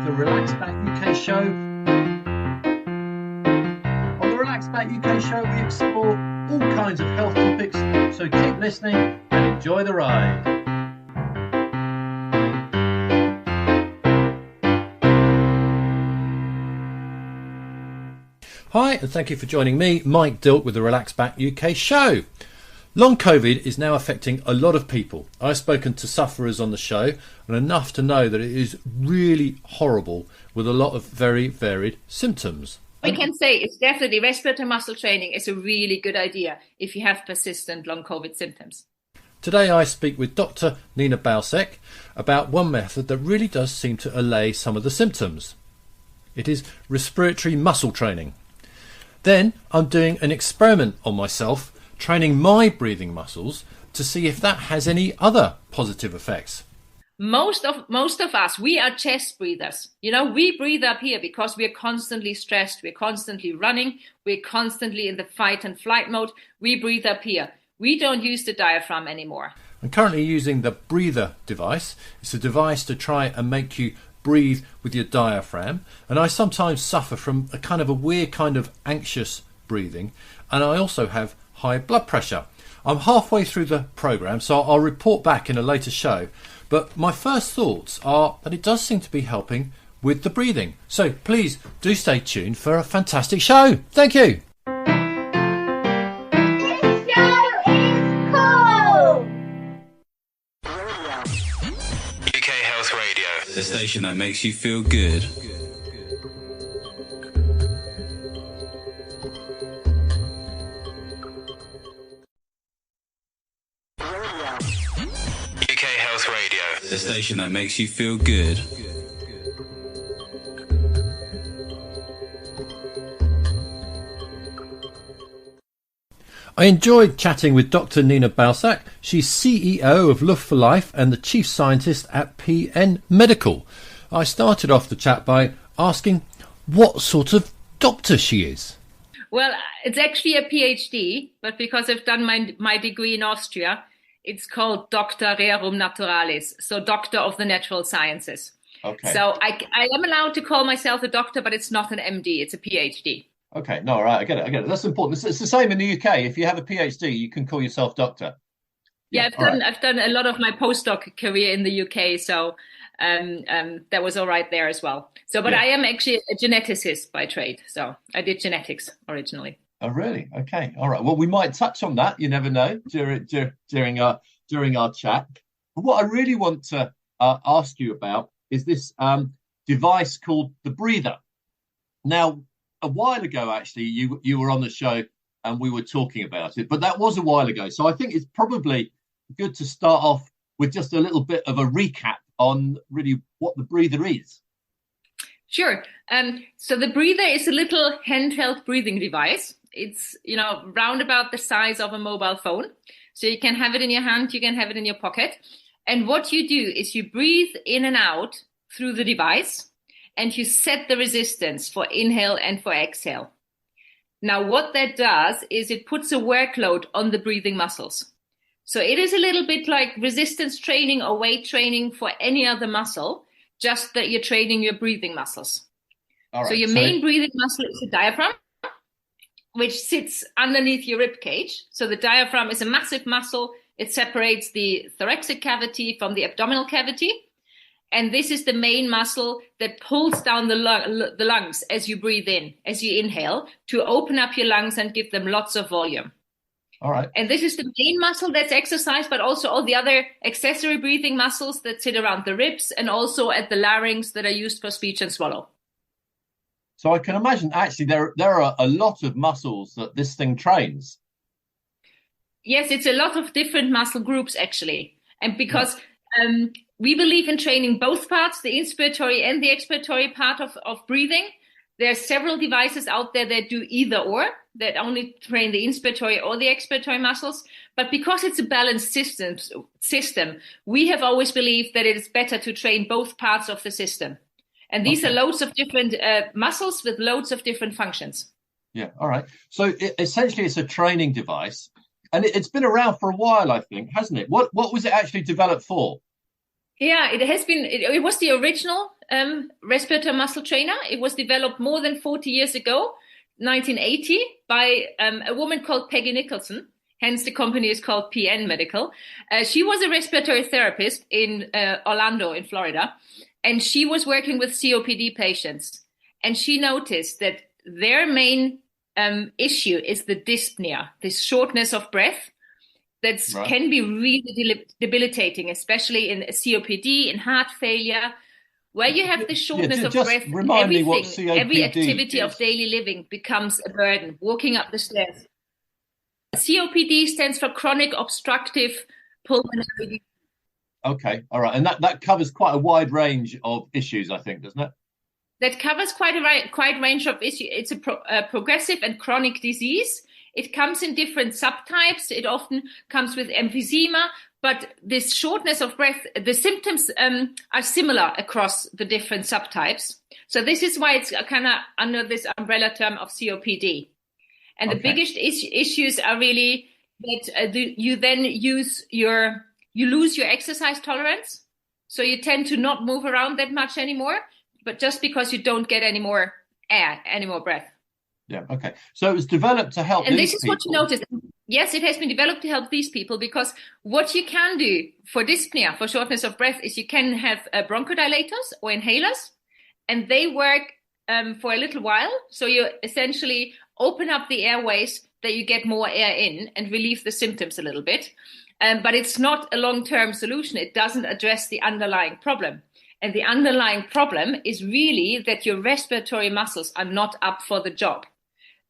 the Relaxback UK show. On the Relaxback UK show, we explore all kinds of health topics, so keep listening and enjoy the ride. Hi, and thank you for joining me, Mike Dilke, with the Relaxback UK show. Long COVID is now affecting a lot of people. I've spoken to sufferers on the show and enough to know that it is really horrible with a lot of very varied symptoms. We can say it's definitely respiratory muscle training is a really good idea if you have persistent long COVID symptoms. Today I speak with Dr. Nina Balsek about one method that really does seem to allay some of the symptoms. It is respiratory muscle training. Then I'm doing an experiment on myself, training my breathing muscles to see if that has any other positive effects. Most of us, we are chest breathers. You know, we breathe up here because we're constantly stressed, we're constantly running, we're constantly in the fight and flight mode. We breathe up here. We don't use the diaphragm anymore. I'm currently using the breather device. It's a device to try and make you breathe with your diaphragm, and I sometimes suffer from a weird kind of anxious breathing, and I also have high blood pressure. I'm halfway through the program, so I'll report back in a later show, but my first thoughts are that it does seem to be helping with the breathing. So please do stay tuned for a fantastic show. Thank you. This show is cool. UK Health Radio, the station that makes you feel good. UK Health Radio, the station that makes you feel good. I enjoyed chatting with Dr. Nina Balsek. She's CEO of Luft for Life and the Chief Scientist at PN Medical. I started off the chat by asking what sort of doctor she is. Well, it's actually a PhD, but because I've done my degree in Austria, it's called Doctor Rerum Naturalis, so Doctor of the Natural Sciences. Okay. So I am allowed to call myself a doctor, but it's not an MD, it's a PhD. Okay, no, all right, I get it. That's important. It's the same in the UK. If you have a PhD, you can call yourself doctor. Yeah, I've done a lot of my postdoc career in the UK, so that was all right there as well. So, but yeah. I am actually a geneticist by trade, so I did genetics originally. Oh, really? Okay, all right. Well, we might touch on that. You never know during our chat. But what I really want to ask you about is this device called the breather. Now, a while ago, actually, you were on the show and we were talking about it, but that was a while ago. So I think it's probably good to start off with just a little bit of a recap on really what the breather is. Sure. So the breather is a little handheld breathing device. It's, round about the size of a mobile phone. So you can have it in your hand, you can have it in your pocket. And what you do is you breathe in and out through the device, and you set the resistance for inhale and for exhale. Now, what that does is it puts a workload on the breathing muscles. So it is a little bit like resistance training or weight training for any other muscle, just that you're training your breathing muscles. All right, so your main breathing muscle is the diaphragm, which sits underneath your rib cage. So the diaphragm is a massive muscle. It separates the thoracic cavity from the abdominal cavity. And this is the main muscle that pulls down the lungs as you breathe in, as you inhale, to open up your lungs and give them lots of volume. All right. And this is the main muscle that's exercised, but also all the other accessory breathing muscles that sit around the ribs and also at the larynx that are used for speech and swallow. So I can imagine actually there are a lot of muscles that this thing trains. Yes, it's a lot of different muscle groups actually. And because we believe in training both parts, the inspiratory and the expiratory part of breathing. There are several devices out there that do either or, that only train the inspiratory or the expiratory muscles. But because it's a balanced system, we have always believed that it is better to train both parts of the system. And these are loads of different muscles with loads of different functions. Yeah, all right. So essentially it's a training device. And it's been around for a while, I think, hasn't it? What was it actually developed for? Yeah, it has been. It was the original respiratory muscle trainer. It was developed more than 40 years ago, 1980, by a woman called Peggy Nicholson. Hence, the company is called PN Medical. She was a respiratory therapist in Orlando, in Florida, and she was working with COPD patients. And she noticed that their main issue is the dyspnea, this shortness of breath. That Right. can be really debilitating, especially in COPD, in heart failure, where you have the shortness of just breath. remind me what Every COPD activity is. of daily living becomes a burden. Walking up the stairs. COPD stands for chronic obstructive pulmonary disease. Okay, all right, and that covers quite a wide range of issues, I think, doesn't it? That covers quite a range of issues. It's a progressive and chronic disease. It comes in different subtypes. It often comes with emphysema, but this shortness of breath, the symptoms are similar across the different subtypes. So this is why it's kind of under this umbrella term of COPD. And the biggest issues are really that you then you lose your exercise tolerance. So you tend to not move around that much anymore, but just because you don't get any more air, any more breath. Yeah, okay. So it was developed to help and these this is people. What you notice. Yes, it has been developed to help these people, because what you can do for dyspnea, for shortness of breath, is you can have bronchodilators or inhalers, and they work for a little while. So you essentially open up the airways that you get more air in and relieve the symptoms a little bit. But it's not a long-term solution. It doesn't address the underlying problem. And the underlying problem is really that your respiratory muscles are not up for the job.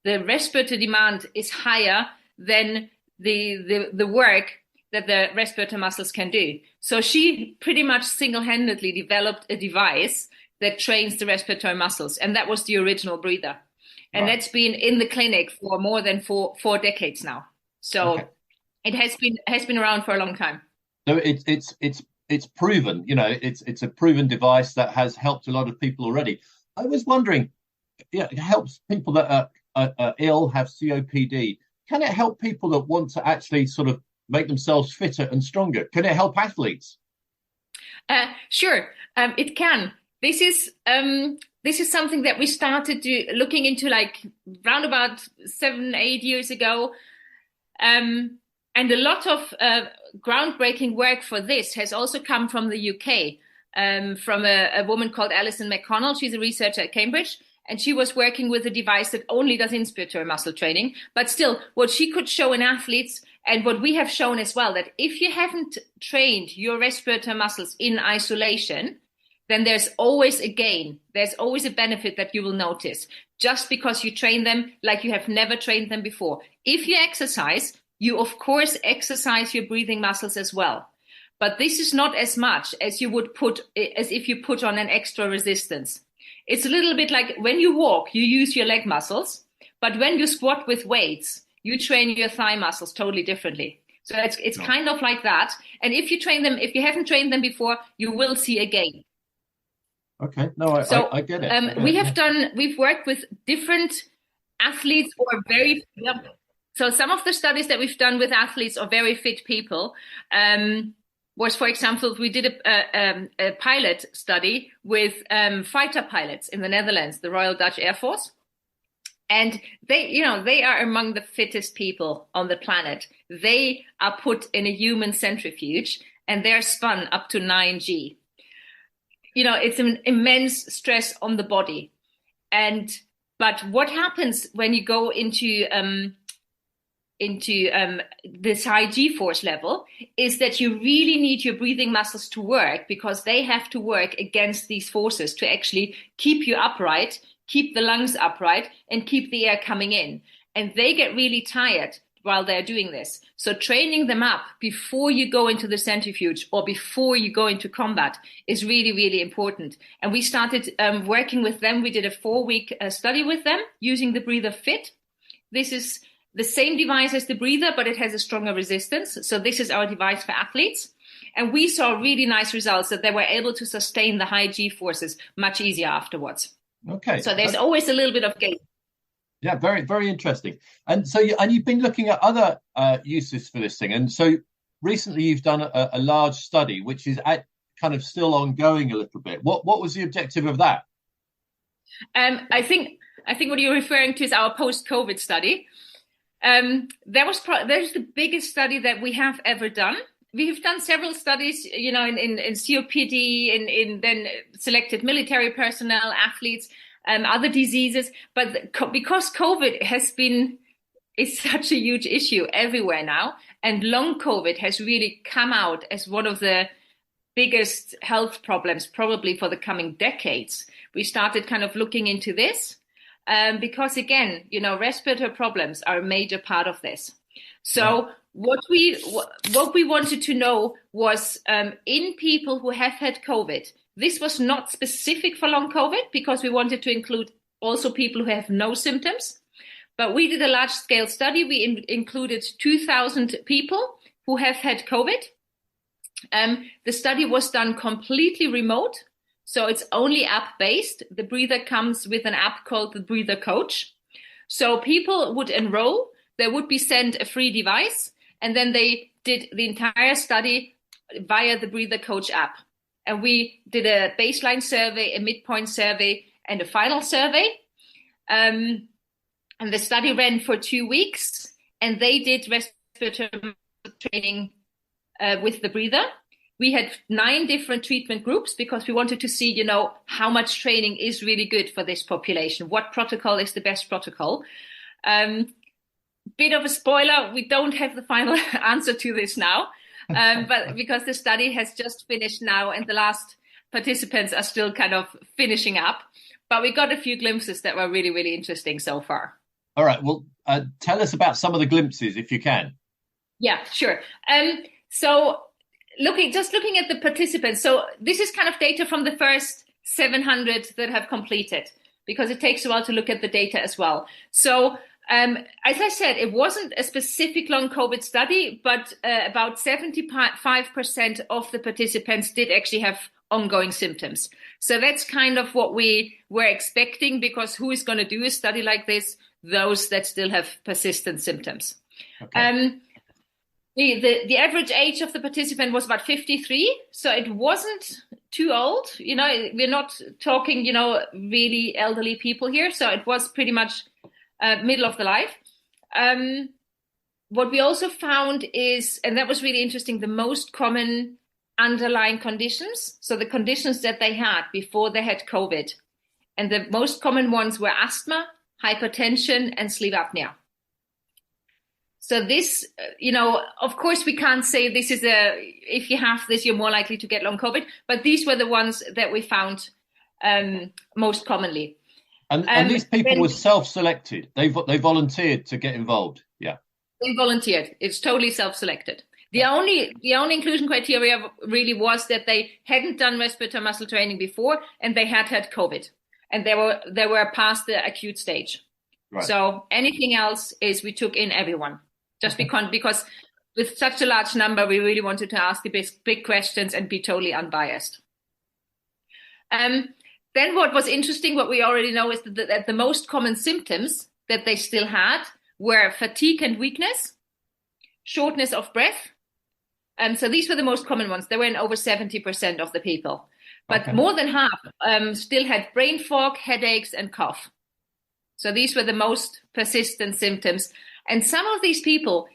The respiratory demand is higher than the work that the respiratory muscles can do. So she pretty much single-handedly developed a device that trains the respiratory muscles. And that was the original breather. And That's been in the clinic for more than four decades now. So it has been around for a long time. So it's proven, it's a proven device that has helped a lot of people already. I was wondering, it helps people that are ill, have COPD. Can it help people that want to actually sort of make themselves fitter and stronger? Can it help athletes? Sure, it can. This is something that we started looking into like around about 7-8 years ago. And a lot of groundbreaking work for this has also come from the UK, from a woman called Alison McConnell. She's a researcher at Cambridge, and she was working with a device that only does inspiratory muscle training. But still, what she could show in athletes, and what we have shown as well, that if you haven't trained your respiratory muscles in isolation, then there's always a gain. There's always a benefit that you will notice, just because you train them like you have never trained them before. If you exercise, you of course exercise your breathing muscles as well. But this is not as much as if you put on an extra resistance. It's a little bit like when you walk, you use your leg muscles, but when you squat with weights, you train your thigh muscles totally differently. So it's kind of like that. And if you haven't trained them before, you will see a gain. Okay, no, I get it. We've worked with different athletes who are very, so some of the studies that we've done with athletes or very fit people was, for example, we did a pilot study with fighter pilots in the Netherlands, the Royal Dutch Air Force. And they are among the fittest people on the planet. They are put in a human centrifuge and they're spun up to 9G. It's an immense stress on the body. But what happens when you go into this high G-force level is that you really need your breathing muscles to work, because they have to work against these forces to actually keep you upright, keep the lungs upright, and keep the air coming in. And they get really tired while they're doing this. So training them up before you go into the centrifuge or before you go into combat is really, really important. And we started working with them. We did a 4-week study with them using the Breather Fit. This is the same device as the Breather, but it has a stronger resistance. So this is our device for athletes. And we saw really nice results, that they were able to sustain the high G forces much easier afterwards. Okay. So there's always a little bit of gain. Yeah, very, very interesting. And so you've been looking at other uses for this thing. And so recently you've done a large study, which is kind of still ongoing a little bit. What was the objective of that? I think what you're referring to is our post-COVID study. There's the biggest study that we have ever done. We've done several studies, in COPD, in then selected military personnel, athletes, other diseases. But because COVID is such a huge issue everywhere now, and long COVID has really come out as one of the biggest health problems probably for the coming decades, we started kind of looking into this. Because again, respiratory problems are a major part of this. So what we wanted to know was in people who have had COVID, this was not specific for long COVID because we wanted to include also people who have no symptoms. But we did a large scale study. We included 2,000 people who have had COVID. The study was done completely remote. So it's only app-based. The breather comes with an app called the Breather Coach. So people would enroll, they would be sent a free device, and then they did the entire study via the Breather Coach app. And we did a baseline survey, a midpoint survey, and a final survey. And the study ran for 2 weeks, and they did respiratory training with the breather. We had 9 different treatment groups because we wanted to see, how much training is really good for this population. What protocol is the best protocol? Bit of a spoiler, we don't have the final answer to this now, but because the study has just finished now and the last participants are still kind of finishing up. But we got a few glimpses that were really, really interesting so far. All right. Well, tell us about some of the glimpses, if you can. Yeah, sure. So looking at the participants. So this is kind of data from the first 700 that have completed, because it takes a while to look at the data as well. So as I said, it wasn't a specific long COVID study, but about 75% of the participants did actually have ongoing symptoms. So that's kind of what we were expecting, because who is going to do a study like this? Those that still have persistent symptoms. Okay. The average age of the participant was about 53, so it wasn't too old. We're not talking, really elderly people here, so it was pretty much middle of the life. What we also found is, and that was really interesting, the most common underlying conditions, so the conditions that they had before they had COVID. And the most common ones were asthma, hypertension, and sleep apnea. So this, of course, we can't say this is if you have this, you're more likely to get long COVID, but these were the ones that we found most commonly. And these people were self-selected. They volunteered to get involved. Yeah. They volunteered. It's totally self-selected. The only inclusion criteria really was that they hadn't done respiratory muscle training before and they had COVID, and they were past the acute stage. Right. So anything else is we took in everyone. Just because with such a large number, we really wanted to ask the big questions and be totally unbiased. Then what was interesting, what we already know, is that the most common symptoms that they still had were fatigue and weakness, shortness of breath. So these were the most common ones. They were in over 70% of the people. But more than half still had brain fog, headaches, and cough. So these were the most persistent symptoms. And some of these people,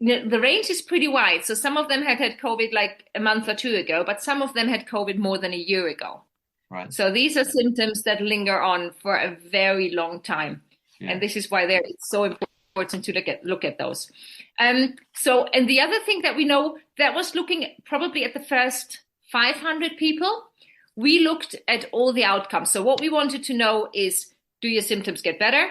the range is pretty wide. So some of them had COVID like a month or 2 ago, but some of them had COVID more than a year ago. Right. So these are symptoms that linger on for a very long time. Yeah. And this is why it's so important to look at those. And the other thing that we know, that was looking probably at the first 500 people, we looked at all the outcomes. So what we wanted to know is, do your symptoms get better?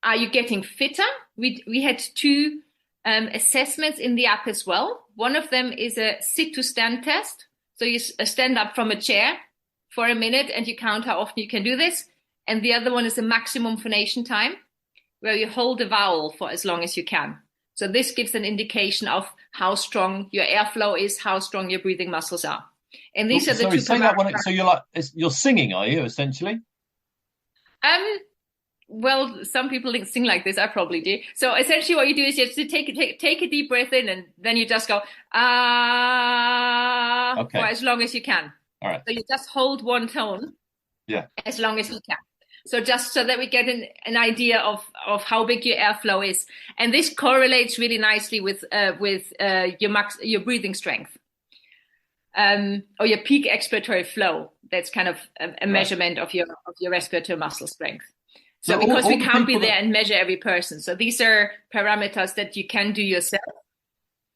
Are you getting fitter? We had 2 assessments in the app as well. One of them is a sit to stand test. So you stand up from a chair for a minute and you count how often you can do this. And the other one is a maximum phonation time, where you hold the vowel for as long as you can. So this gives an indication of how strong your airflow is, how strong your breathing muscles are. And these are the 2. So you're singing, are you, essentially? Well, some people sing like this. I probably do. So essentially what you do is you have to take a deep breath in, and then you just go, ah, Okay. for as long as you can. All right. So you just hold one tone as long as you can. So just so that we get an idea of how big your airflow is. And this correlates really nicely with your breathing strength. Or your peak expiratory flow. That's kind of a measurement of your respiratory muscle strength. So because we can't be there and measure every person. So these are parameters that you can do yourself.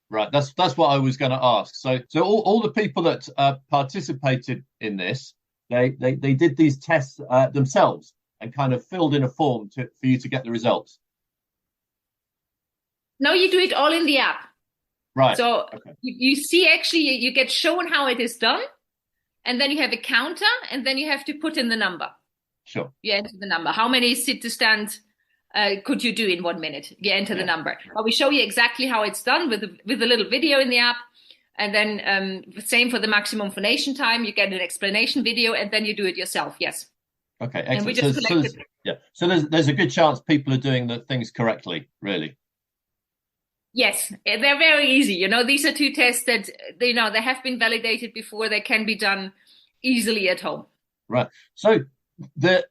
Right. That's what I was going to ask. So all the people that participated in this, they did these tests themselves and kind of filled in a form for you to get the results. No, you do it all in the app. Right. So you see, actually, you get shown how it is done, and then you have a counter, and then you have to put in the number. Sure. You enter the number. How many sit to stand could you do in 1 minute? You enter the number. But we show you exactly how it's done with a little video in the app. And then same for the maximum phonation time. You get an explanation video, and then you do it yourself. Yes. Okay, excellent. And we just collected. So there's a good chance people are doing the things correctly, really. Yes, they're very easy. You know, these are two tests that they have been validated before. They can be done easily at home. Right. So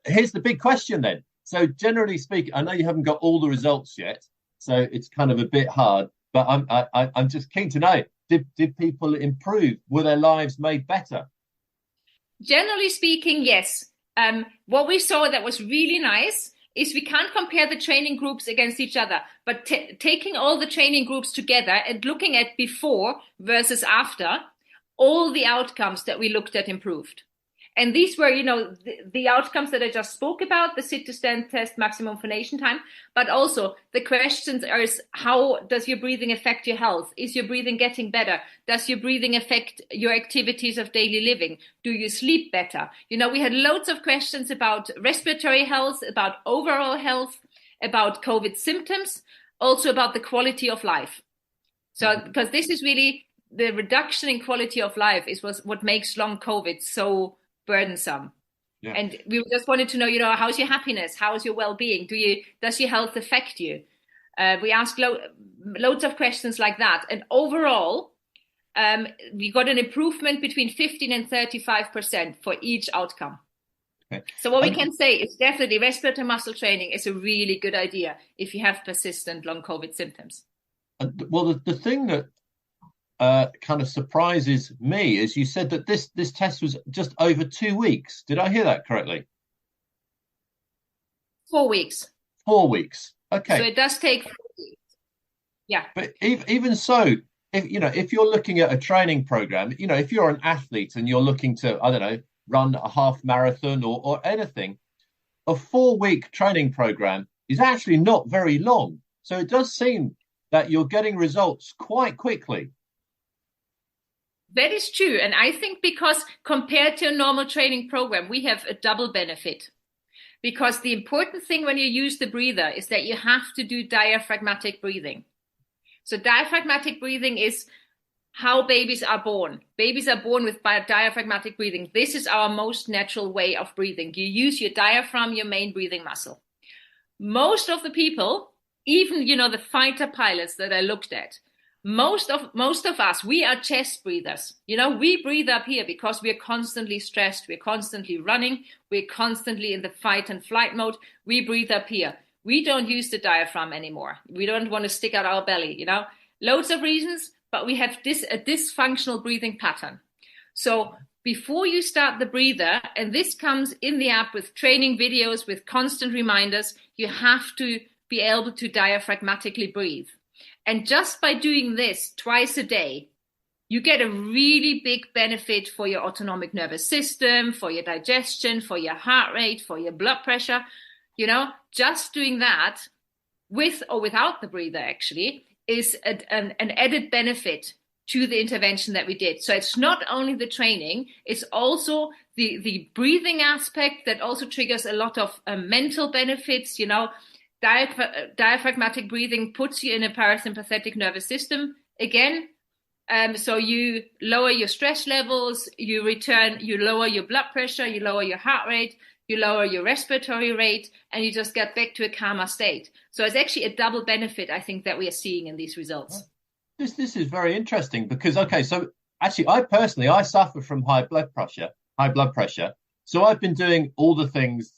here's the big question then. So generally speaking, I know you haven't got all the results yet, so it's kind of a bit hard. But I'm just keen to know: did people improve? Were their lives made better? Generally speaking, yes. What we saw that was really nice is we can't compare the training groups against each other, but taking all the training groups together and looking at before versus after, all the outcomes that we looked at improved. And these were, the outcomes that I just spoke about, the sit to stand test, maximum phonation time, but also the questions are, how does your breathing affect your health? Is your breathing getting better? Does your breathing affect your activities of daily living? Do you sleep better? We had loads of questions about respiratory health, about overall health, about COVID symptoms, also about the quality of life. So, because this is really the reduction in quality of life was what makes long COVID so burdensome. Yeah. And we just wanted to know, how's your happiness? How's your well-being? Does your health affect you? We asked loads of questions like that. And overall, we got an improvement between 15 and 35% for each outcome. Okay. So what we can say is definitely respiratory muscle training is a really good idea if you have persistent long COVID symptoms. Well, the thing that kind of surprises me is you said that this test was just over 2 weeks. Did I hear that correctly? 4 weeks. 4 weeks. Okay. So it does take 4 weeks. Yeah. But even so, if you're looking at a training program, if you're an athlete and you're looking to, I don't know, run a half marathon or anything, a 4-week training program is actually not very long. So it does seem that you're getting results quite quickly. That is true. And I think because compared to a normal training program, we have a double benefit. Because the important thing when you use the breather is that you have to do diaphragmatic breathing. So diaphragmatic breathing is how babies are born. Babies are born with diaphragmatic breathing. This is our most natural way of breathing. You use your diaphragm, your main breathing muscle. Most of the people, even, the fighter pilots that I looked at, most of us, we are chest breathers. We breathe up here because we are constantly stressed. We're constantly running. We're constantly in the fight and flight mode. We breathe up here. We don't use the diaphragm anymore. We don't want to stick out our belly, Loads of reasons, but we have a dysfunctional breathing pattern. So before you start the breather, and this comes in the app with training videos, with constant reminders, you have to be able to diaphragmatically breathe. And just by doing this twice a day, you get a really big benefit for your autonomic nervous system, for your digestion, for your heart rate, for your blood pressure. Just doing that with or without the breather actually is an added benefit to the intervention that we did. So it's not only the training, it's also the breathing aspect that also triggers a lot of mental benefits, Diaphragmatic breathing puts you in a parasympathetic nervous system again. So you lower your stress levels, you lower your blood pressure, you lower your heart rate, you lower your respiratory rate, and you just get back to a calmer state. So it's actually a double benefit, I think, that we are seeing in these results. This is very interesting because, okay, so actually I suffer from high blood pressure. So I've been doing all the things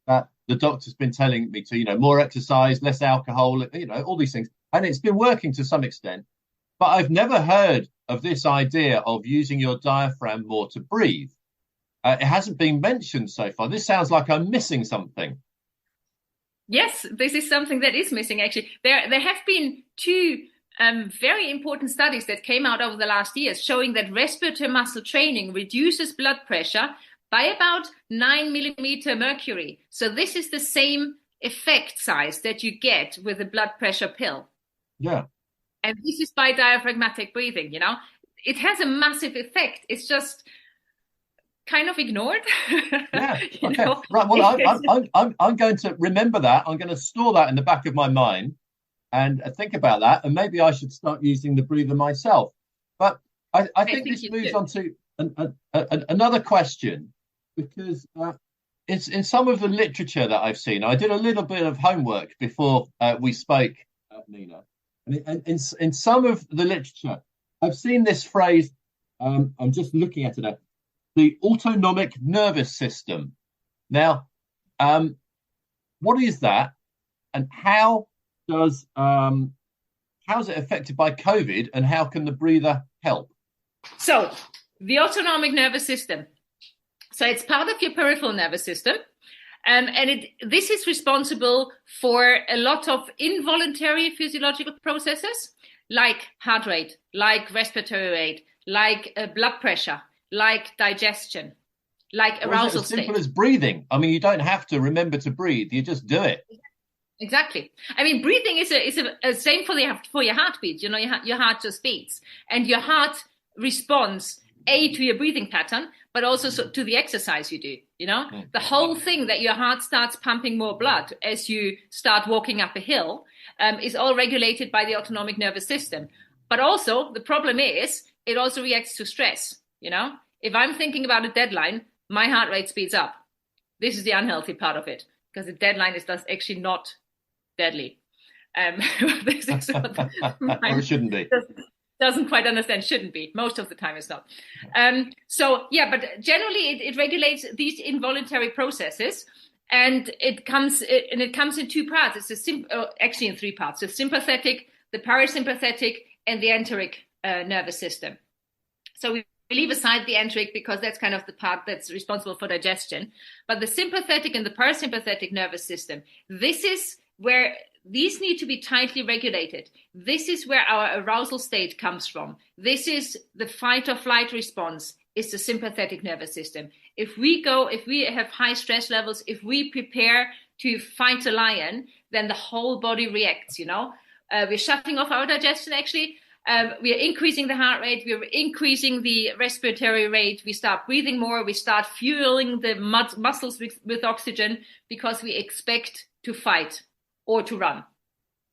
that the doctor's been telling me to, more exercise, less alcohol, all these things. And it's been working to some extent. But I've never heard of this idea of using your diaphragm more to breathe. It hasn't been mentioned so far. This sounds like I'm missing something. Yes, this is something that is missing, actually. There have been two very important studies that came out over the last years showing that respiratory muscle training reduces blood pressure by about 9 millimeter mercury. So this is the same effect size that you get with a blood pressure pill. Yeah. And this is by diaphragmatic breathing, It has a massive effect. It's just kind of ignored. Yeah. Okay. Right. Well, I'm going to remember that. I'm going to store that in the back of my mind and think about that. And maybe I should start using the breather myself. But I think this moves on to another question, because it's in some of the literature that I've seen. I did a little bit of homework before we spoke, Nina. And in some of the literature, I've seen this phrase. I'm just looking at it now. The autonomic nervous system. Now, what is that, and how is it affected by COVID, and how can the breather help? So, the autonomic nervous system. So it's part of your peripheral nervous system. And this is responsible for a lot of involuntary physiological processes, like heart rate, like respiratory rate, like blood pressure, like digestion, like arousal state. As simple as breathing. I mean, you don't have to remember to breathe. You just do it. Exactly. I mean, breathing is a same for your heartbeat. Your heart just beats, and your heart responds to your breathing pattern, but also to the exercise you do. The whole thing that your heart starts pumping more blood as you start walking up a hill is all regulated by the autonomic nervous system. But also the problem is it also reacts to stress. If I'm thinking about a deadline, my heart rate speeds up. This is the unhealthy part of it, because the deadline is actually not deadly. This is what or it shouldn't be. Doesn't quite understand. Shouldn't be. Most of the time it's not. But generally it regulates these involuntary processes, and it comes in two parts. It's actually in three parts: the sympathetic, the parasympathetic, and the enteric nervous system. So we leave aside the enteric because that's kind of the part that's responsible for digestion. But the sympathetic and the parasympathetic nervous system, this is where these need to be tightly regulated. This is where our arousal state comes from. This is the fight or flight response, is the sympathetic nervous system. If we have high stress levels, if we prepare to fight a lion, then the whole body reacts, We're shutting off our digestion, actually. We are increasing the heart rate. We are increasing the respiratory rate. We start breathing more. We start fueling the muscles with oxygen because we expect to fight or to run.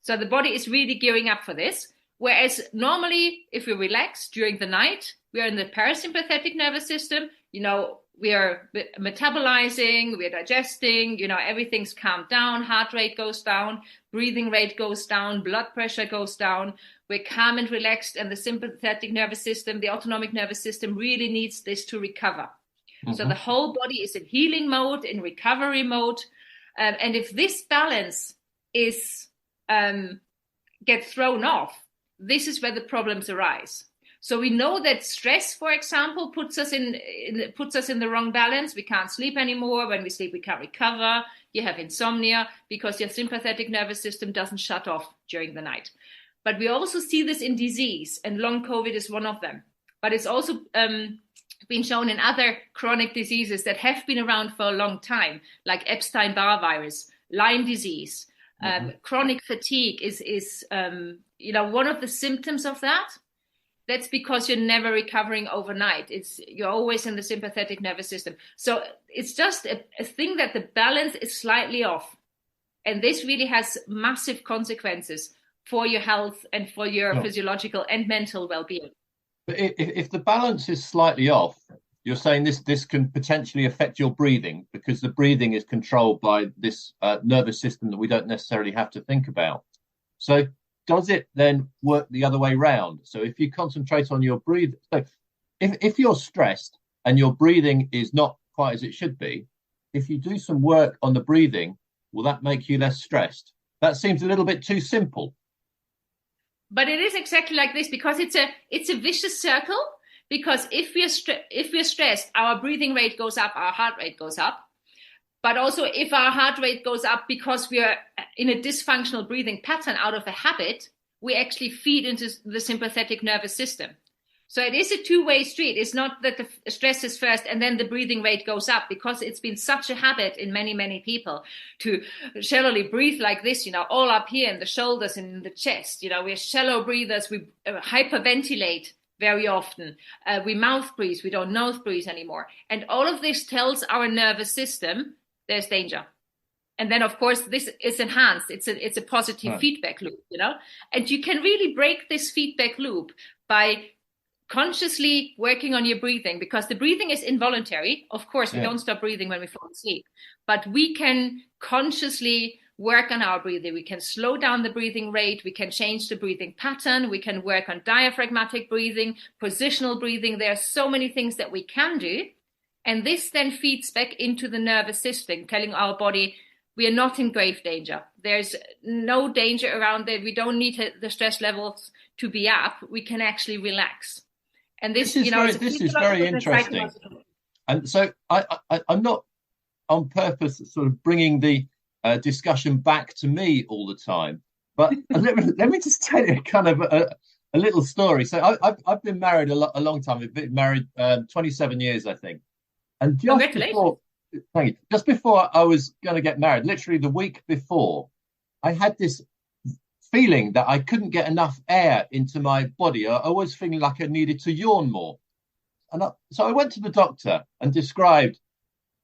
So the body is really gearing up for this. Whereas normally, if we relax during the night, we are in the parasympathetic nervous system. We are metabolizing, we are digesting, everything's calmed down, heart rate goes down, breathing rate goes down, blood pressure goes down. We're calm and relaxed, and the sympathetic nervous system, the autonomic nervous system really needs this to recover. Mm-hmm. So the whole body is in healing mode, in recovery mode. And if this balance gets thrown off, this is where the problems arise. So we know that stress, for example, puts us in the wrong balance. We can't sleep anymore. When we sleep, we can't recover. You have insomnia because your sympathetic nervous system doesn't shut off during the night. But we also see this in disease, and long COVID is one of them. But it's also been shown in other chronic diseases that have been around for a long time, like Epstein-Barr virus, Lyme disease. Chronic fatigue is one of the symptoms of that. That's because you're never recovering overnight. You're always in the sympathetic nervous system. So it's just a thing that the balance is slightly off. And this really has massive consequences for your health and for your physiological and mental well-being. But if the balance is slightly off, You're saying this can potentially affect your breathing because the breathing is controlled by this nervous system that we don't necessarily have to think about. So does it then work the other way round? So if you concentrate on your breathing, so if you're stressed and your breathing is not quite as it should be, if you do some work on the breathing, will that make you less stressed? That seems a little bit too simple. But it is exactly like this, because it's a vicious circle. Because if we're stressed, our breathing rate goes up, our heart rate goes up. But also if our heart rate goes up because we are in a dysfunctional breathing pattern out of a habit, we actually feed into the sympathetic nervous system. So it is a two-way street. It's not that the stress is first and then the breathing rate goes up, because it's been such a habit in many, many people to shallowly breathe like this, all up here in the shoulders and in the chest. We're shallow breathers. We hyperventilate very often. We mouth breathe. We don't nose breathe anymore. And all of this tells our nervous system there's danger. And then, of course, this is enhanced. It's a positive feedback loop, And you can really break this feedback loop by consciously working on your breathing, because the breathing is involuntary. Of course, we don't stop breathing when we fall asleep, but we can consciously work on our breathing. We can slow down the breathing rate. We can change the breathing pattern. We can work on diaphragmatic breathing, positional breathing. There are so many things that we can do. And this then feeds back into the nervous system, telling our body we are not in grave danger. There's no danger around there. We don't need the stress levels to be up. We can actually relax. And this is very interesting. And so I'm not on purpose sort of bringing the discussion back to me all the time, but let me just tell you kind of a little story. So I've been married a long time. I've been married 27 years, I think. And just before I was going to get married, literally the week before, I had this feeling that I couldn't get enough air into my body. I was feeling like I needed to yawn more. And so I went to the doctor and described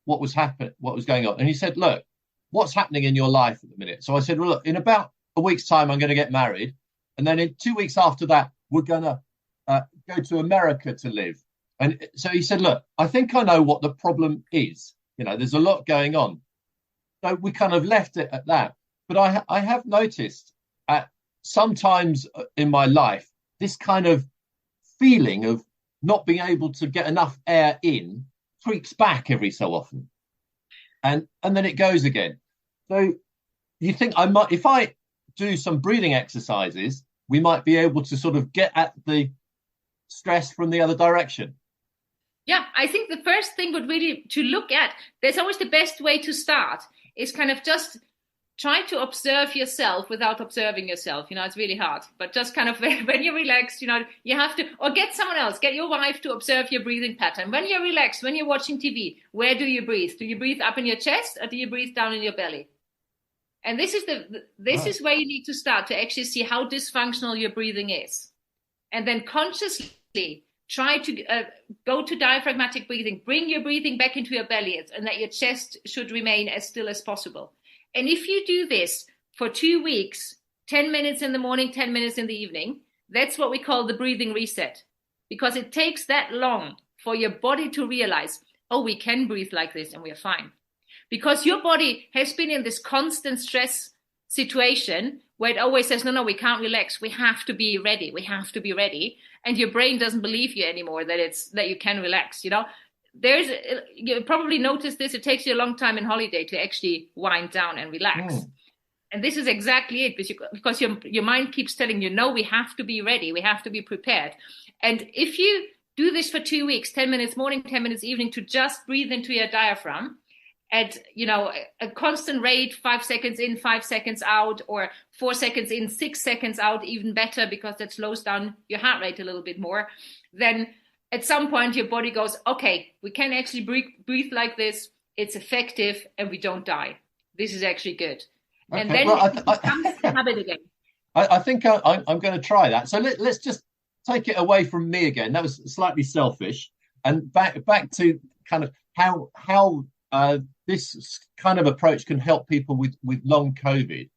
what was going on. And he said, look, what's happening in your life at the minute? So I said, well, look, in about a week's time, I'm going to get married. And then in 2 weeks after that, we're going to go to America to live. And so he said, look, I think I know what the problem is. There's a lot going on. So we kind of left it at that. But I have noticed sometimes in my life, this kind of feeling of not being able to get enough air in creeps back every so often. And then it goes again. So you think I might, if I do some breathing exercises, we might be able to sort of get at the stress from the other direction. Yeah, I think the first thing would really to look at, there's always the best way to start is kind of just try to observe yourself without observing yourself. It's really hard, but just kind of when you're relaxed, you have to, or get someone else, get your wife to observe your breathing pattern. When you're relaxed, when you're watching TV, where do you breathe? Do you breathe up in your chest or do you breathe down in your belly? And this is where you need to start to actually see how dysfunctional your breathing is. And then consciously try to go to diaphragmatic breathing, bring your breathing back into your belly, and that your chest should remain as still as possible. And if you do this for 2 weeks, 10 minutes in the morning, 10 minutes in the evening, that's what we call the breathing reset, because it takes that long for your body to realize, oh, we can breathe like this and we're fine. Because your body has been in this constant stress situation where it always says, no, we can't relax. We have to be ready. We have to be ready. And your brain doesn't believe you anymore that you can relax, You probably noticed this. It takes you a long time in holiday to actually wind down and relax. And this is exactly it, because your mind keeps telling you, no, we have to be ready. We have to be prepared. And if you do this for 2 weeks, 10 minutes morning, 10 minutes evening, to just breathe into your diaphragm at, a constant rate, 5 seconds in, 5 seconds out, or 4 seconds in, 6 seconds out, even better, because that slows down your heart rate a little bit more, then at some point your body goes, okay, we can actually breathe like this. It's effective and we don't die. This is actually good. Okay, and then it becomes a habit again. I think I'm going to try that. So let's just take it away from me again. That was slightly selfish. And back to kind of how this kind of approach can help people with long COVID.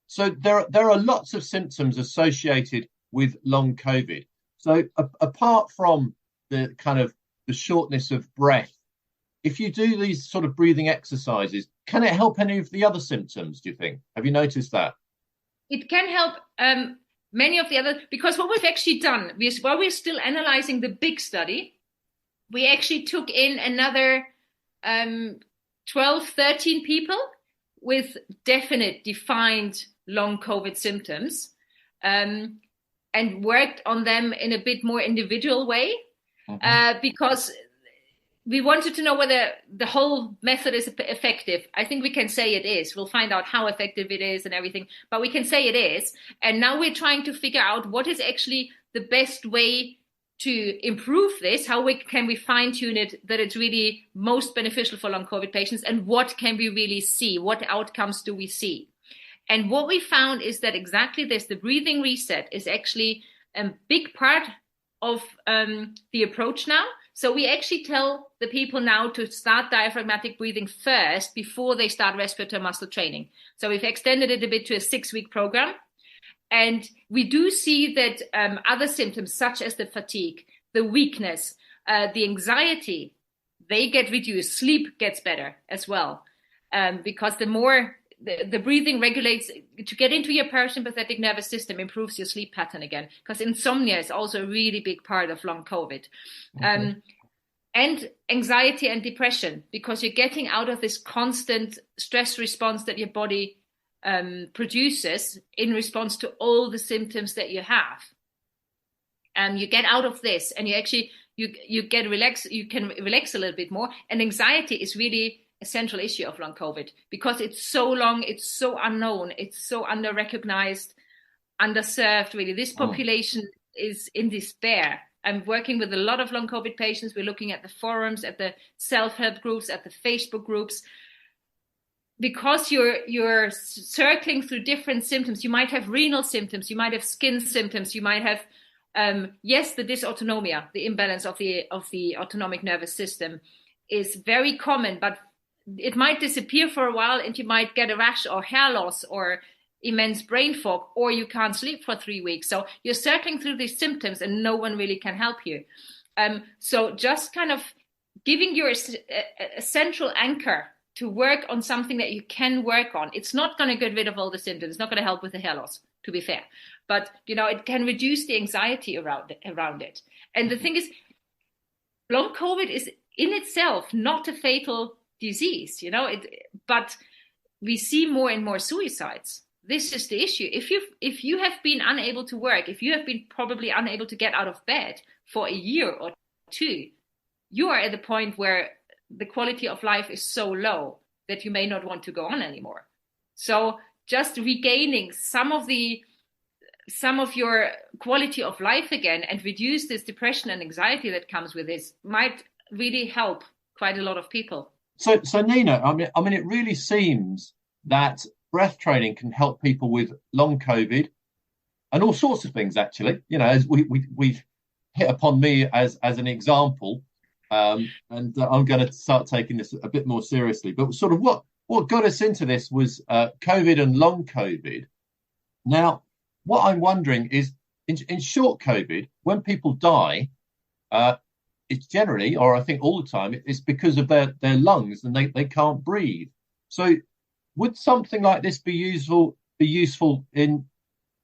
So there are lots of symptoms associated with long COVID. So apart from the kind of the shortness of breath. If you do these sort of breathing exercises, can it help any of the other symptoms, do you think? Have you noticed that? It can help many of the other, because what we've actually done, while we're still analyzing the big study, we actually took in another 12, 13 people with definite, defined long COVID symptoms, and worked on them in a bit more individual way, because we wanted to know whether the whole method is effective. I think we can say it is. We'll find out how effective it is and everything, but we can say it is. And now we're trying to figure out what is actually the best way to improve this. How can we fine tune it that it's really most beneficial for long COVID patients, and what can we really see? What outcomes do we see? And what we found is that exactly this, the breathing reset, is actually a big part of the approach now. So we actually tell the people now to start diaphragmatic breathing first before they start respiratory muscle training. So we've extended it a bit to a 6-week program. And we do see that other symptoms such as the fatigue, the weakness, the anxiety, they get reduced. Sleep gets better as well, because the more the breathing regulates, to get into your parasympathetic nervous system, improves your sleep pattern again, because insomnia is also a really big part of long COVID. And anxiety and depression, because you're getting out of this constant stress response that your body produces in response to all the symptoms that you have. You get out of this, and you actually you get relaxed. You can relax a little bit more. And anxiety is really a central issue of long COVID, because it's so long, it's so unknown, it's so under-recognized, underserved. Really, this population is in despair. I'm working with a lot of long COVID patients. We're looking at the forums, at the self-help groups, at the Facebook groups. Because you're circling through different symptoms. You might have renal symptoms, you might have skin symptoms, you might have the dysautonomia, the imbalance of the autonomic nervous system is very common, but it might disappear for a while, and you might get a rash or hair loss or immense brain fog, or you can't sleep for 3 weeks. So you're circling through these symptoms and no one really can help you. So just kind of giving you a central anchor to work on something that you can work on. It's not going to get rid of all the symptoms. It's not going to help with the hair loss, to be fair. But, it can reduce the anxiety around it. And the thing is, long COVID is in itself not a fatal disease, but we see more and more suicides. This is the issue. If you have been unable to work, if you have been probably unable to get out of bed for a year or two, you are at the point where the quality of life is so low that you may not want to go on anymore. So just regaining some of your quality of life again and reduce this depression and anxiety that comes with this might really help quite a lot of people. So Nina, I mean, it really seems that breath training can help people with long COVID and all sorts of things, actually. As we've hit upon me as an example. And I'm going to start taking this a bit more seriously. But sort of what got us into this was COVID and long COVID. Now, what I'm wondering is, in short COVID, when people die, it's generally, or I think all the time, it's because of their lungs and they can't breathe. So would something like this be useful in,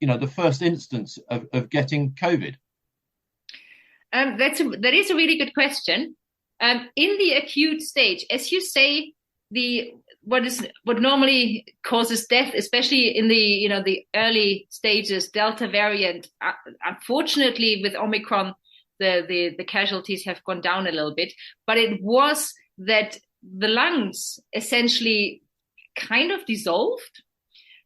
the first instance of getting COVID? That is a really good question. In the acute stage, as you say, what normally causes death, especially in the early stages, Delta variant. Unfortunately, with Omicron, the casualties have gone down a little bit. But it was that the lungs essentially kind of dissolved,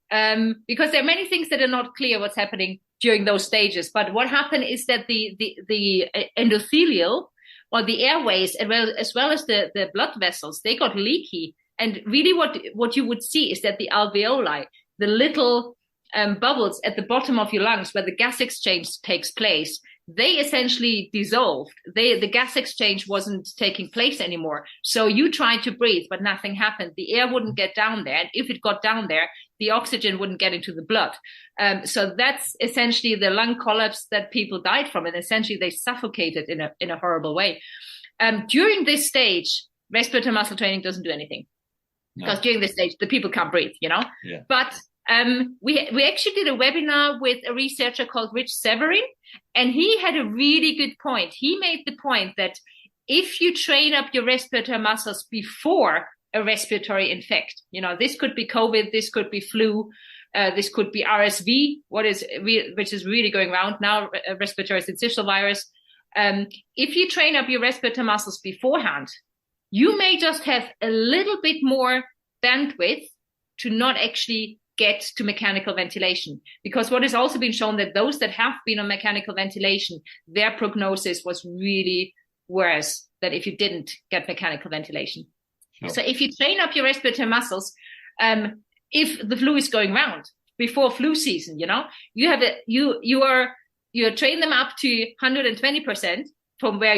because there are many things that are not clear what's happening during those stages. But what happened is that the endothelial, or the airways, as well as the blood vessels, they got leaky. And really what you would see is that the alveoli, the little bubbles at the bottom of your lungs where the gas exchange takes place, they essentially dissolved. The gas exchange wasn't taking place anymore. So you tried to breathe, but nothing happened. The air wouldn't get down there. And if it got down there, the oxygen wouldn't get into the blood. So that's essentially the lung collapse that people died from. And essentially they suffocated in a horrible way. During this stage, respiratory muscle training doesn't do anything. No. Because during this stage, the people can't breathe, Yeah. But we actually did a webinar with a researcher called Rich Severin, and he had a really good point. He made the point that if you train up your respiratory muscles before a respiratory infect, this could be COVID, this could be flu, this could be RSV, which is really going around now, respiratory syncytial virus. If you train up your respiratory muscles beforehand, you may just have a little bit more bandwidth to not actually get to mechanical ventilation. Because what has also been shown that those that have been on mechanical ventilation, their prognosis was really worse than if you didn't get mechanical ventilation. Sure. So if you train up your respiratory muscles, if the flu is going round before flu season, you train them up to 120% from where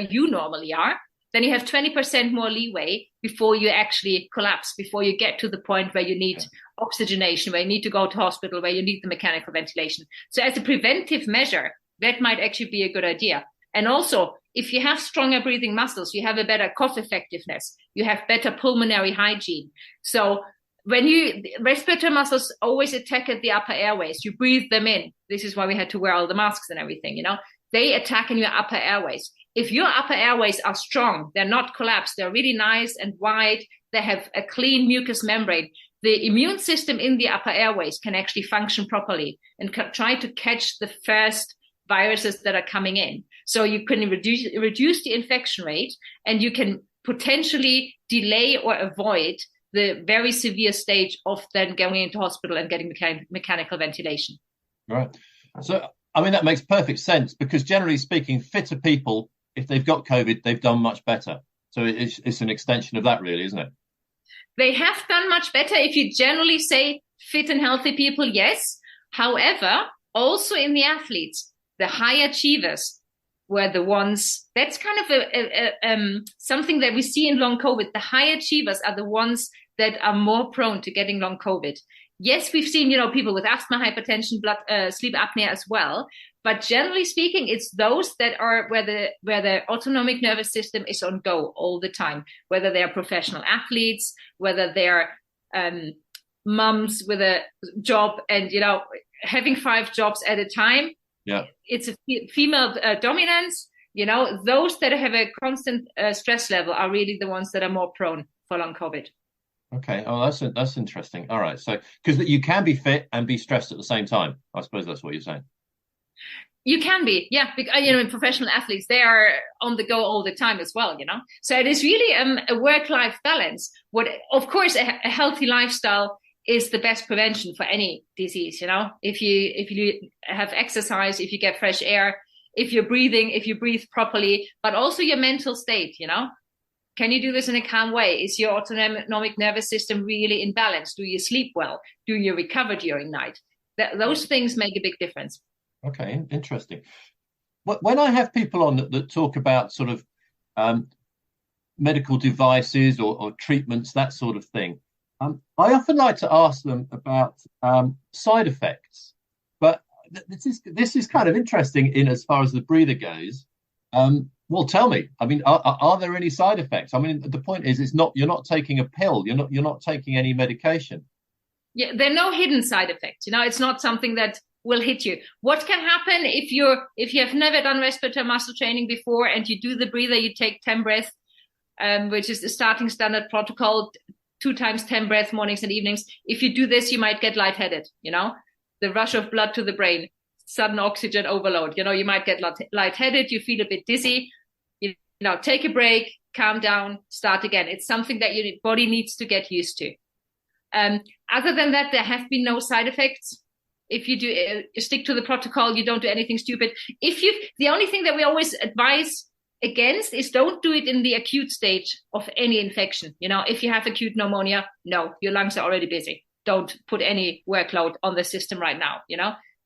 you normally are. Then you have 20% more leeway before you actually collapse, before you get to the point where you need oxygenation, where you need to go to hospital, where you need the mechanical ventilation. So as a preventive measure, that might actually be a good idea. And also, if you have stronger breathing muscles, you have a better cough effectiveness, you have better pulmonary hygiene. So when respiratory muscles always attack at the upper airways, you breathe them in. This is why we had to wear all the masks and everything, They attack in your upper airways. If your upper airways are strong, they're not collapsed, they're really nice and wide, they have a clean mucous membrane, the immune system in the upper airways can actually function properly and try to catch the first viruses that are coming in. So you can reduce the infection rate, and you can potentially delay or avoid the very severe stage of then going into hospital and getting mechanical ventilation. Right. So, that makes perfect sense, because generally speaking, fitter people, if they've got COVID, they've done much better. So it's an extension of that, really, isn't it? They have done much better. If you generally say fit and healthy people, yes. However, also in the athletes, the high achievers were the ones, that's kind of something that we see in long COVID. The high achievers are the ones that are more prone to getting long COVID. Yes, we've seen, people with asthma, hypertension, sleep apnea as well. But generally speaking, it's those that are where the autonomic nervous system is on go all the time, whether they're professional athletes, whether they're mums with a job and, having 5 jobs at a time. Yeah, it's a female dominance. Those that have a constant stress level are really the ones that are more prone for long COVID. Okay. Oh, that's interesting. All right. So, because you can be fit and be stressed at the same time. I suppose that's what you're saying. You can be, yeah. Because, professional athletes, they are on the go all the time as well. So it is really a work-life balance. Of course, a healthy lifestyle is the best prevention for any disease. If you have exercise, if you get fresh air, if you breathe properly, but also your mental state. Can you do this in a calm way? Is your autonomic nervous system really in balance? Do you sleep well? Do you recover during night? Those things make a big difference. Okay, interesting. When I have people on that talk about sort of medical devices or treatments, that sort of thing, I often like to ask them about side effects. But this is kind of interesting in as far as the breather goes. Well, tell me. Are there any side effects? The point is, you're not taking a pill. You're not taking any medication. Yeah, there are no hidden side effects. It's not something that will hit you. What can happen if you have never done respiratory muscle training before and you do the breather, you take 10 breaths, which is the starting standard protocol, 2 times 10 breaths, mornings and evenings. If you do this, you might get lightheaded, the rush of blood to the brain, sudden oxygen overload. You might get lightheaded, you feel a bit dizzy. Take a break, calm down, start again. It's something that your body needs to get used to. Other than that, there have been no side effects. If you do, you stick to the protocol, you don't do anything stupid. The only thing that we always advise against is don't do it in the acute stage of any infection. If you have acute pneumonia, no, your lungs are already busy. Don't put any workload on the system right now.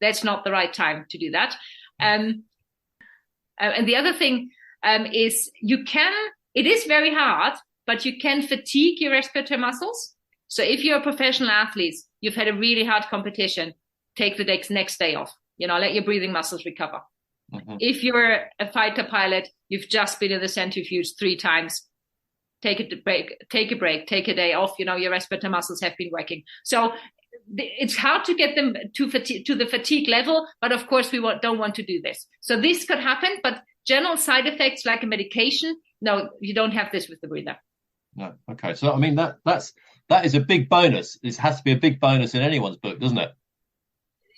That's not the right time to do that. And the other thing is it is very hard, but you can fatigue your respiratory muscles. So if you're a professional athlete, you've had a really hard competition, take the next day off, let your breathing muscles recover. Mm-hmm. If you're a fighter pilot, you've just been in the centrifuge 3 times, take a break, take a day off, your respiratory muscles have been working. So it's hard to get them to the fatigue level, but of course we don't want to do this. So this could happen, but general side effects like a medication, no, you don't have this with the breather. No. Okay. So, I mean, that is a big bonus. This has to be a big bonus in anyone's book, doesn't it?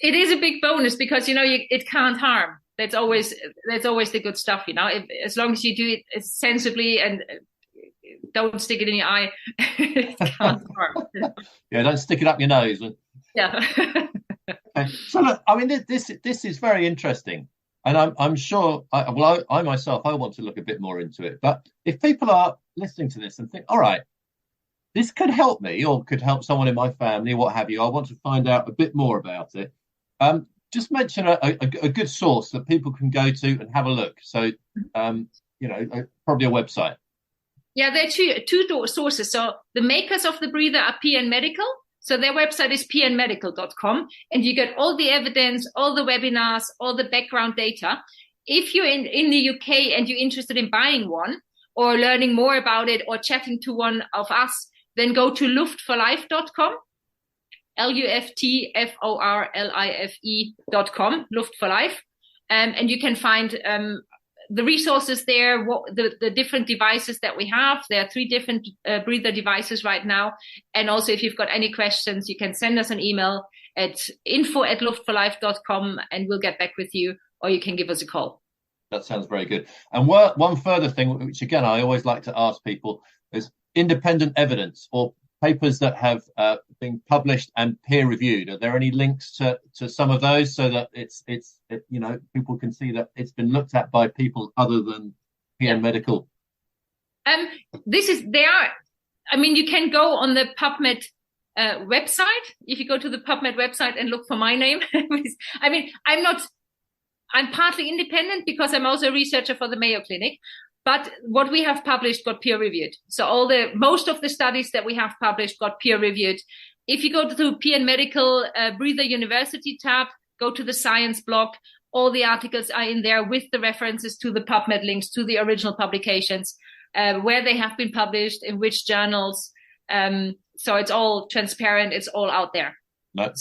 It is a big bonus because, it can't harm. That's always the good stuff, as long as you do it sensibly and don't stick it in your eye, it can't harm. Yeah, don't stick it up your nose. Yeah. Okay. So look, I mean, this is very interesting, and I'm sure. I myself, I want to look a bit more into it. But if people are listening to this and think, all right, this could help me or could help someone in my family, what have you, I want to find out a bit more about it. Just mention a good source that people can go to and have a look. So, probably a website. Yeah, there are two sources. So the makers of the breather are PN Medical. So their website is pnmedical.com, and you get all the evidence, all the webinars, all the background data. If you're in the UK and you're interested in buying one or learning more about it or chatting to one of us, then go to luftforlife.com, luftforlife.com, Luft for Life. And you can find the resources there, the different devices that we have. There are 3 different breather devices right now. And also, if you've got any questions, you can send us an email at info@luftforlife.com and we'll get back with you, or you can give us a call. That sounds very good. And one further thing, which again, I always like to ask people, is independent evidence or papers that have been published and peer reviewed. Are there any links to some of those so that it's people can see that it's been looked at by people other than PN Medical? You can go on the PubMed website. If you go to the PubMed website and look for my name, I'm partly independent because I'm also a researcher for the Mayo Clinic. But what we have published got peer reviewed. So most of the studies that we have published got peer reviewed. If you go to the PN Medical Breather University tab, go to the science blog, all the articles are in there with the references to the PubMed links to the original publications, where they have been published, in which journals. So it's all transparent. It's all out there. There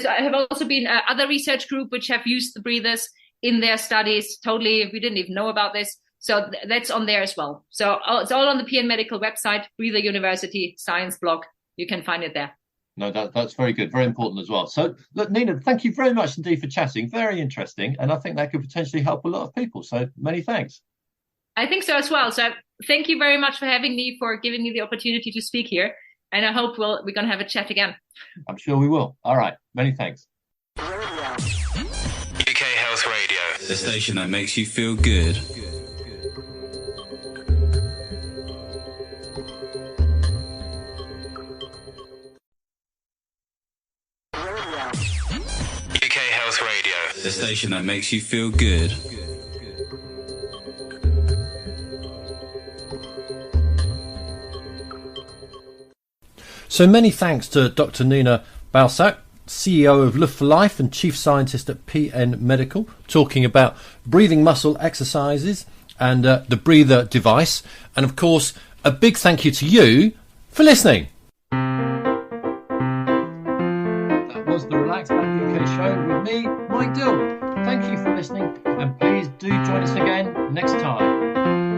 have also been other research groups which have used the breathers in their studies. Totally, we didn't even know about this. So that's on there as well. So it's all on the PN Medical website, Breather University Science blog. You can find it there. No, that's very good. Very important as well. So look, Nina, thank you very much indeed for chatting. Very interesting. And I think that could potentially help a lot of people. So many thanks. I think so as well. So thank you very much for having me, for giving me the opportunity to speak here. And I hope we're going to have a chat again. I'm sure we will. All right. Many thanks. UK Health Radio, the station that makes you feel good. UK Health Radio, the station that makes you feel good. So many thanks to Dr. Nina Balsac, CEO of Luft for Life and Chief Scientist at PN Medical, talking about breathing muscle exercises and the breather device. And of course, a big thank you to you for listening. That was the Relaxback UK show with me, Mike Dilke. Thank you for listening, and please do join us again next time.